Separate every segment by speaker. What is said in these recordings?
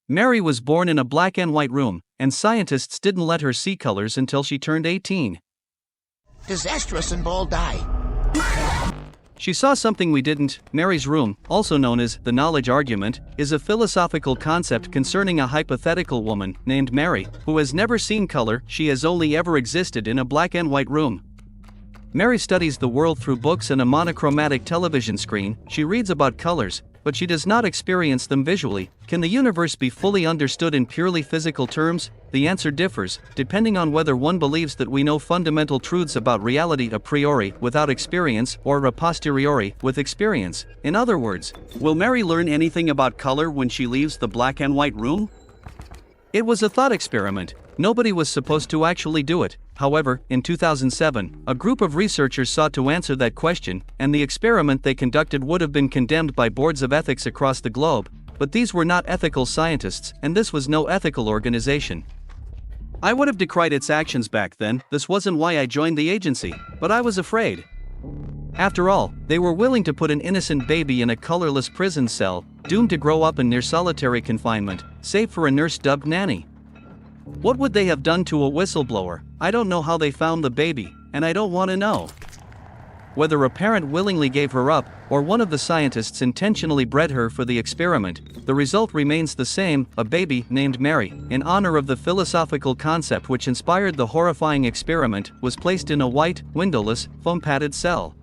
Speaker 1: Mary was born in a black and white room, and scientists didn't let her see colors until she turned 18.
Speaker 2: DisastrousInvolvedI.
Speaker 1: She saw something we didn't. Mary's room, also known as the knowledge argument, is a philosophical concept concerning a hypothetical woman named Mary, who has never seen color. She has only ever existed in a black and white room. Mary studies the world through books and a monochromatic television screen. She reads about colors, but she does not experience them visually. Can the universe be fully understood in purely physical terms? The answer differs, depending on whether one believes that we know fundamental truths about reality a priori without experience or a posteriori with experience. In other words, will Mary learn anything about color when she leaves the black and white room? It was a thought experiment. Nobody was supposed to actually do it. However, in 2007, a group of researchers sought to answer that question, and the experiment they conducted would have been condemned by boards of ethics across the globe, but these were not ethical scientists, and this was no ethical organization. I would have decried its actions back then. This wasn't why I joined the agency, but I was afraid. After all, they were willing to put an innocent baby in a colorless prison cell, doomed to grow up in near solitary confinement, save for a nurse dubbed Nanny. What would they have done to a whistleblower? I don't know how they found the baby, and I don't want to know. Whether a parent willingly gave her up, or one of the scientists intentionally bred her for the experiment, the result remains the same: a baby named Mary, in honor of the philosophical concept which inspired the horrifying experiment, was placed in a white, windowless, foam-padded cell.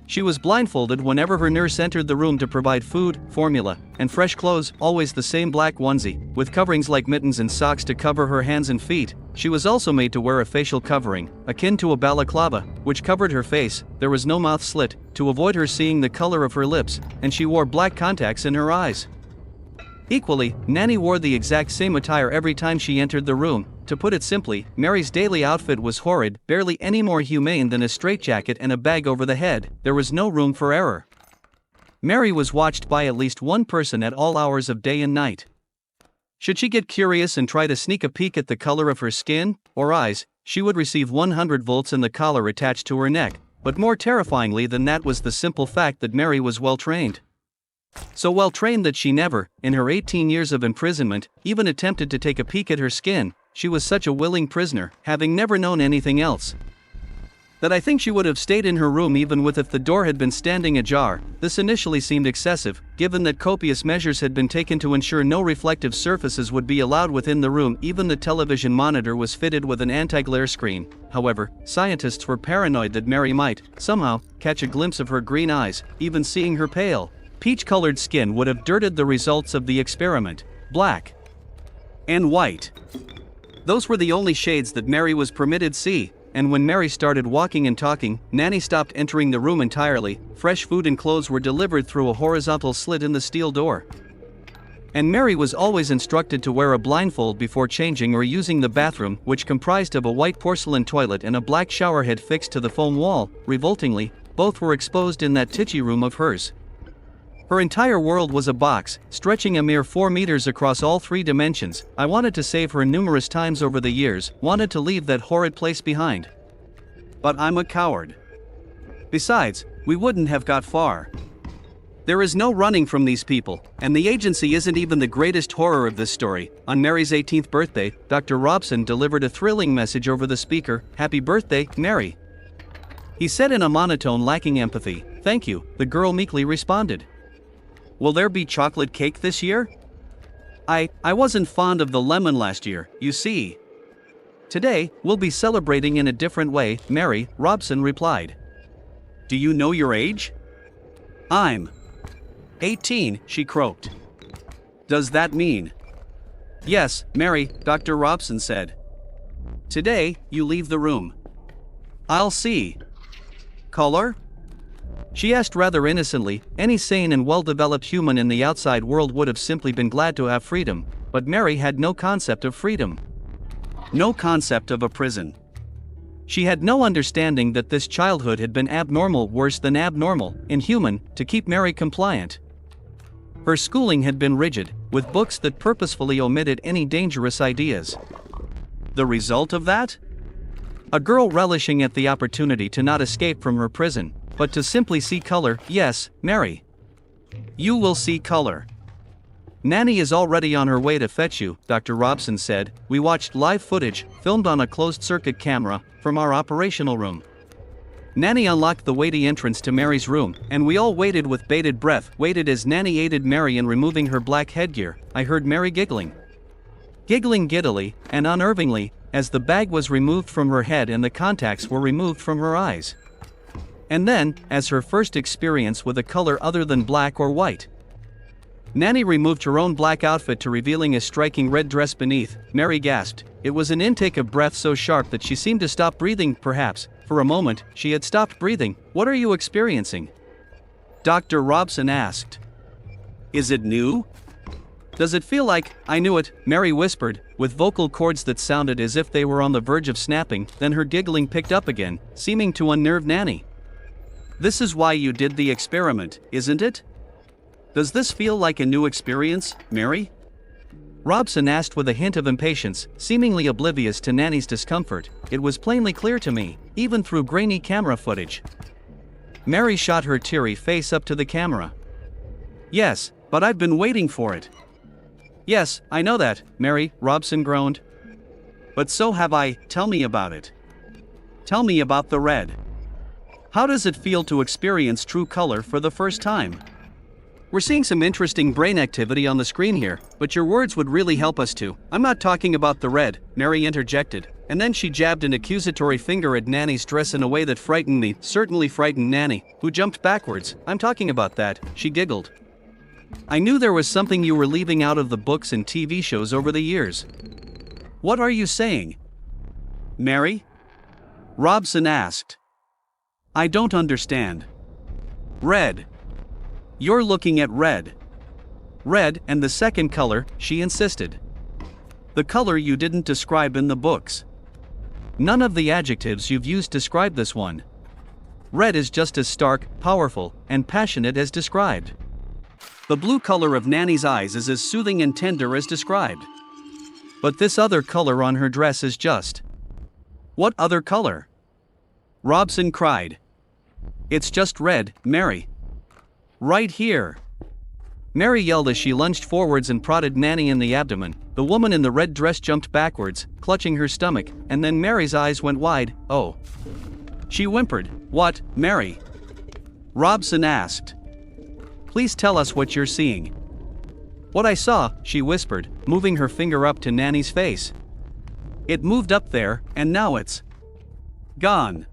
Speaker 1: She was blindfolded whenever her nurse entered the room to provide food, formula, and fresh clothes, always the same black onesie, with coverings like mittens and socks to cover her hands and feet. She was also made to wear a facial covering, akin to a balaclava, which covered her face. There was no mouth slit, to avoid her seeing the color of her lips, and she wore black contacts in her eyes. Equally, Nanny wore the exact same attire every time she entered the room. To put it simply, Mary's daily outfit was horrid, barely any more humane than a straitjacket and a bag over the head. There was no room for error. Mary was watched by at least one person at all hours of day and night. Should she get curious and try to sneak a peek at the color of her skin or eyes, she would receive 100 volts in the collar attached to her neck. But more terrifyingly than that was the simple fact that Mary was well trained. So well trained that she never, in her 18 years of imprisonment, even attempted to take a peek at her skin. She was such a willing prisoner, having never known anything else, that I think she would have stayed in her room even if the door had been standing ajar. This initially seemed excessive, given that copious measures had been taken to ensure no reflective surfaces would be allowed within the room. Even the television monitor was fitted with an anti-glare screen. However, scientists were paranoid that Mary might, somehow, catch a glimpse of her green eyes. Even seeing her pale, peach-colored skin would have dirted the results of the experiment. Black and white. Those were the only shades that Mary was permitted see, and when Mary started walking and talking, Nanny stopped entering the room entirely. Fresh food and clothes were delivered through a horizontal slit in the steel door. And Mary was always instructed to wear a blindfold before changing or using the bathroom, which comprised of a white porcelain toilet and a black showerhead fixed to the foam wall. Revoltingly, both were exposed in that titchy room of hers. Her entire world was a box, stretching a mere 4 meters across all 3 dimensions. I wanted to save her numerous times over the years, wanted to leave that horrid place behind. But I'm a coward. Besides, we wouldn't have got far. There is no running from these people, and the agency isn't even the greatest horror of this story. On Mary's 18th birthday, Dr. Robson delivered a thrilling message over the speaker. "Happy birthday, Mary," he said in a monotone lacking empathy. "Thank you," the girl meekly responded. "Will there be chocolate cake this year?" I wasn't fond of the lemon last year, you see. "Today, we'll be celebrating in a different way, Mary," Robson replied. "Do you know your age?" "I'm 18, she croaked. "Does that mean?" "Yes, Mary," Dr. Robson said. "Today, you leave the room." "I'll see. Color?" she asked rather innocently. Any sane and well-developed human in the outside world would have simply been glad to have freedom, but Mary had no concept of freedom. No concept of a prison. She had no understanding that this childhood had been abnormal, worse than abnormal, inhuman, to keep Mary compliant. Her schooling had been rigid, with books that purposefully omitted any dangerous ideas. The result of that? A girl relishing at the opportunity to not escape from her prison, but to simply see color. Yes, Mary, you will see color. Nanny is already on her way to fetch you, Dr. Robson said. We watched live footage, filmed on a closed-circuit camera, from our operational room. Nanny unlocked the weighty entrance to Mary's room, and we all waited with bated breath, waited as Nanny aided Mary in removing her black headgear. I heard Mary giggling. Giggling giddily, and unnervingly, as the bag was removed from her head and the contacts were removed from her eyes. And then, as her first experience with a color other than black or white. Nanny removed her own black outfit to revealing a striking red dress beneath. Mary gasped. It was an intake of breath so sharp that she seemed to stop breathing, perhaps. For a moment, she had stopped breathing. What are you experiencing? Dr. Robson asked. Is it new? Does it feel like, I knew it, Mary whispered, with vocal cords that sounded as if they were on the verge of snapping. Then her giggling picked up again, seeming to unnerve Nanny. This is why you did the experiment, isn't it? Does this feel like a new experience, Mary? Robson asked with a hint of impatience, seemingly oblivious to Nanny's discomfort. It was plainly clear to me, even through grainy camera footage. Mary shot her teary face up to the camera. Yes, but I've been waiting for it. Yes, I know that, Mary, Robson groaned. But so have I. Tell me about it. Tell me about the red. How does it feel to experience true color for the first time? We're seeing some interesting brain activity on the screen here, but your words would really help us to. I'm not talking about the red, Mary interjected, and then she jabbed an accusatory finger at Nanny's dress in a way that frightened me, certainly frightened Nanny, who jumped backwards. I'm talking about that, she giggled. I knew there was something you were leaving out of the books and TV shows over the years. What are you saying? Mary? Robson asked. I don't understand. Red. You're looking at red. Red, and the second color, she insisted. The color you didn't describe in the books. None of the adjectives you've used describe this one. Red is just as stark, powerful, and passionate as described. The blue color of Nanny's eyes is as soothing and tender as described. But this other color on her dress is just. What other color? Robson cried. It's just red, Mary. Right here. Mary yelled as she lunged forwards and prodded Nanny in the abdomen. The woman in the red dress jumped backwards, clutching her stomach, and then Mary's eyes went wide. Oh. She whimpered. What, Mary? Robson asked. Please tell us what you're seeing. What I saw, she whispered, moving her finger up to Nanny's face. It moved up there, and now it's gone.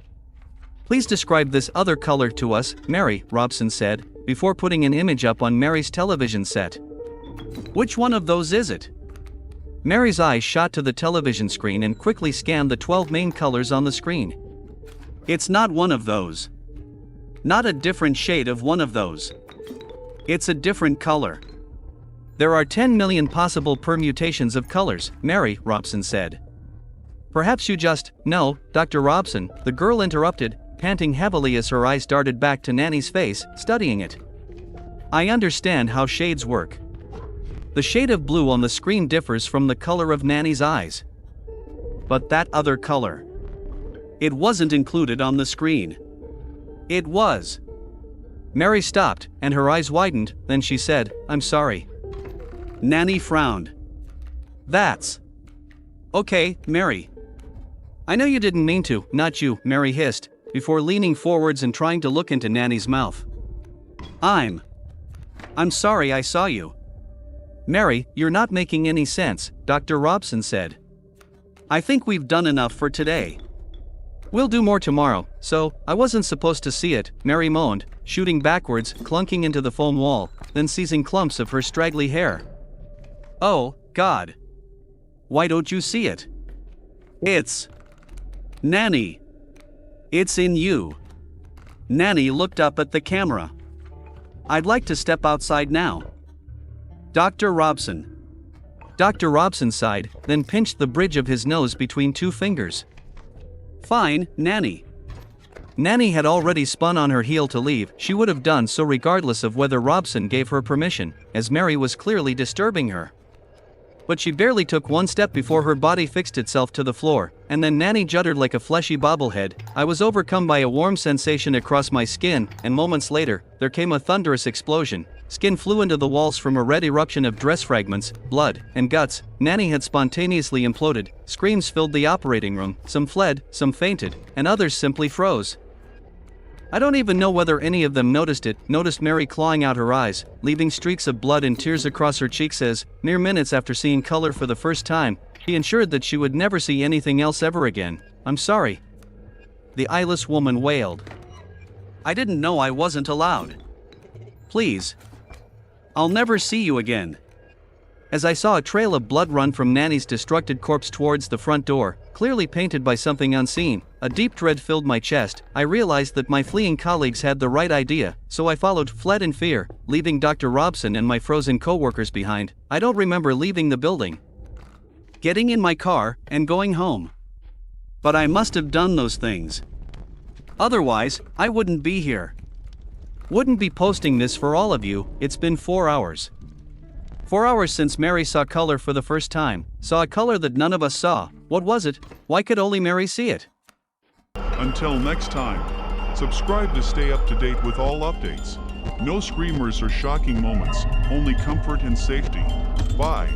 Speaker 1: Please describe this other color to us, Mary, Robson said, before putting an image up on Mary's television set. Which one of those is it? Mary's eyes shot to the television screen and quickly scanned the 12 main colors on the screen. It's not one of those. Not a different shade of one of those. It's a different color. There are 10 million possible permutations of colors, Mary, Robson said. Perhaps you just, no, Dr. Robson, the girl interrupted, panting heavily as her eyes darted back to Nanny's face, studying it. I understand how shades work. The shade of blue on the screen differs from the color of Nanny's eyes. But that other color. It wasn't included on the screen. It was. Mary stopped, and her eyes widened, then she said, I'm sorry. Nanny frowned. That's. Okay, Mary. I know you didn't mean to, not you, Mary hissed, before leaning forwards and trying to look into Nanny's mouth. I'm sorry I saw you. Mary, you're not making any sense, Dr. Robson said. I think we've done enough for today. We'll do more tomorrow, so, I wasn't supposed to see it, Mary moaned, shooting backwards, clunking into the foam wall, then seizing clumps of her straggly hair. Oh, God. Why don't you see it? It's Nanny. It's in you. Nanny looked up at the camera. I'd like to step outside now. Dr. Robson. Dr. Robson sighed, then pinched the bridge of his nose between two fingers. Fine, Nanny. Nanny had already spun on her heel to leave. She would have done so regardless of whether Robson gave her permission, as Mary was clearly disturbing her. But she barely took one step before her body fixed itself to the floor, and then Nanny juddered like a fleshy bobblehead. I was overcome by a warm sensation across my skin, and moments later, there came a thunderous explosion. Skin flew into the walls from a red eruption of dress fragments, blood, and guts. Nanny had spontaneously imploded. Screams filled the operating room. Some fled, some fainted, and others simply froze. I don't even know whether any of them noticed Mary clawing out her eyes, leaving streaks of blood and tears across her cheeks as, mere minutes after seeing color for the first time, she ensured that she would never see anything else ever again. "I'm sorry," the eyeless woman wailed. "I didn't know I wasn't allowed. Please. I'll never see you again." As I saw a trail of blood run from Nanny's destructed corpse towards the front door, clearly painted by something unseen, a deep dread filled my chest. I realized that my fleeing colleagues had the right idea, so I fled in fear, leaving Dr. Robson and my frozen co-workers behind. I don't remember leaving the building, getting in my car, and going home. But I must have done those things. Otherwise, I wouldn't be here. Wouldn't be posting this for all of you. It's been 4 hours. 4 hours since Mary saw color for the first time. Saw a color that none of us saw. What was it? Why could only Mary see it?
Speaker 3: Until next time, subscribe to stay up to date with all updates. No screamers or shocking moments, only comfort and safety. Bye.